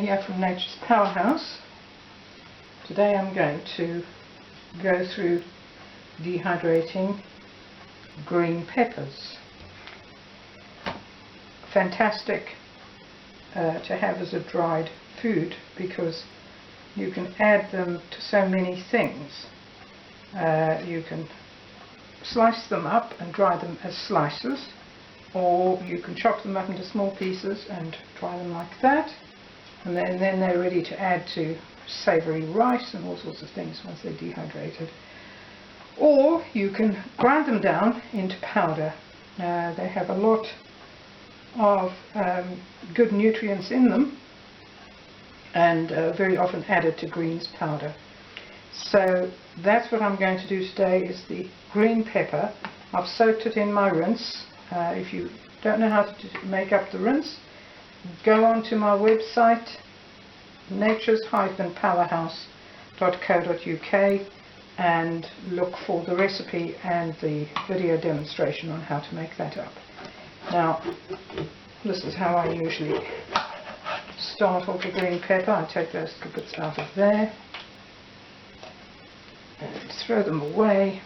here from Nature's Powerhouse. Today I'm going to go through dehydrating green peppers. Fantastic to have as a dried food because you can add them to so many things. You can slice them up and dry them as slices, or you can chop them up into small pieces and dry them like that, and then they're ready to add to savoury rice and all sorts of things once they're dehydrated. Or you can grind them down into powder. They have a lot of good nutrients in them, and very often added to greens powder. So that's what I'm going to do today, is the green pepper. I've soaked it in my rinse. If you don't know how to make up the rinse, go on to my website, natures-powerhouse.co.uk, and look for the recipe and the video demonstration on how to make that up. Now, this is how I usually start off the green pepper. I take those little bits out of there and throw them away.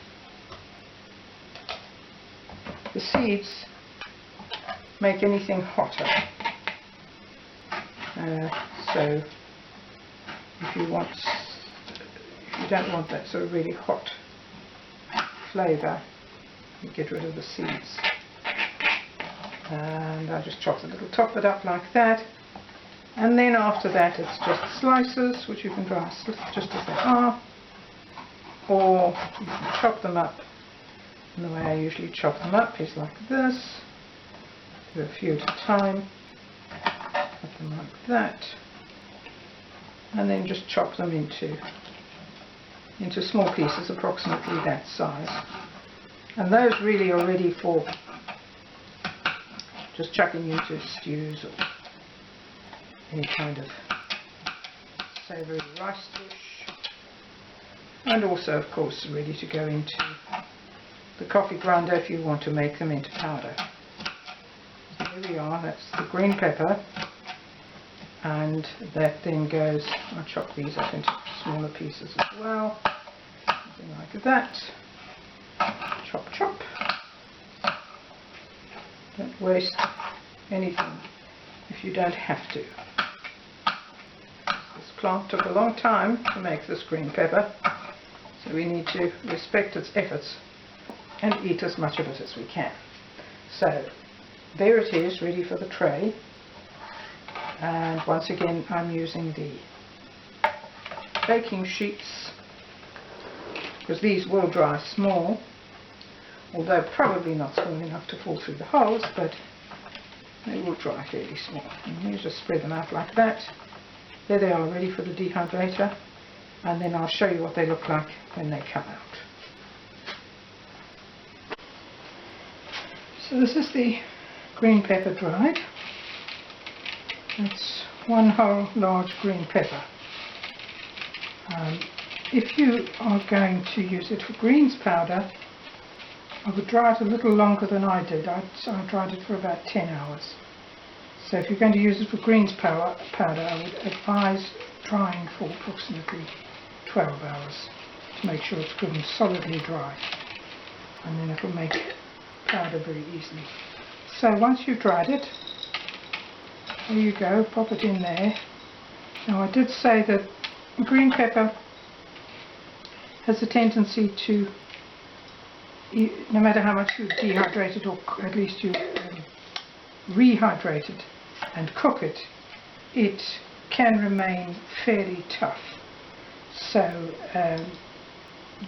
The seeds make anything hotter, so if you don't want that sort of really hot flavour, you get rid of the seeds. And I just chop the little top bit up like that, and then after that it's just slices, which you can dry just as they are, or you can chop them up. And the way I usually chop them up is like this. Do a few at a time. Chop them like that. And then just chop them into small pieces, approximately that size. And those really are ready for just chucking into stews or any kind of savoury rice dish. And also, of course, ready to go into the coffee grinder if you want to make them into powder. So here we are, that's the green pepper, and that then goes, I'll chop these up into smaller pieces as well, something like that. Chop chop. Don't waste anything if you don't have to. This plant took a long time to make this green pepper, so we need to respect its efforts and eat as much of it as we can. So there it is, ready for the tray. And once again I'm using the baking sheets, because these will dry small, although probably not small enough to fall through the holes, but they will dry fairly small. And you just spread them out like that. There they are, ready for the dehydrator, and then I'll show you what they look like when they come out. So this is the green pepper dried. It's one whole large green pepper. If you are going to use it for greens powder, I would dry it a little longer than I did. I dried it for about 10 hours. So if you're going to use it for greens powder, I would advise drying for approximately 12 hours to make sure it's good and solidly dry, and then it'll make powder very easily. So once you've dried it, there you go, pop it in there. Now I did say that green pepper has a tendency to, no matter how much you dehydrate it, or at least you rehydrate it and cook it, it can remain fairly tough. So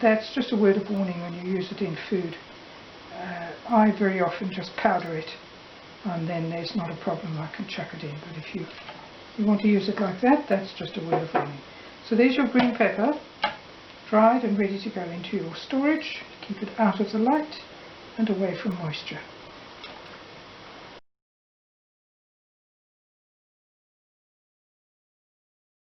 that's just a word of warning when you use it in food. I very often just powder it, and then there's not a problem, I can chuck it in. But if you want to use it like that, that's just a word of warning. So there's your green pepper, dried and ready to go into your storage. Keep it out of the light and away from moisture.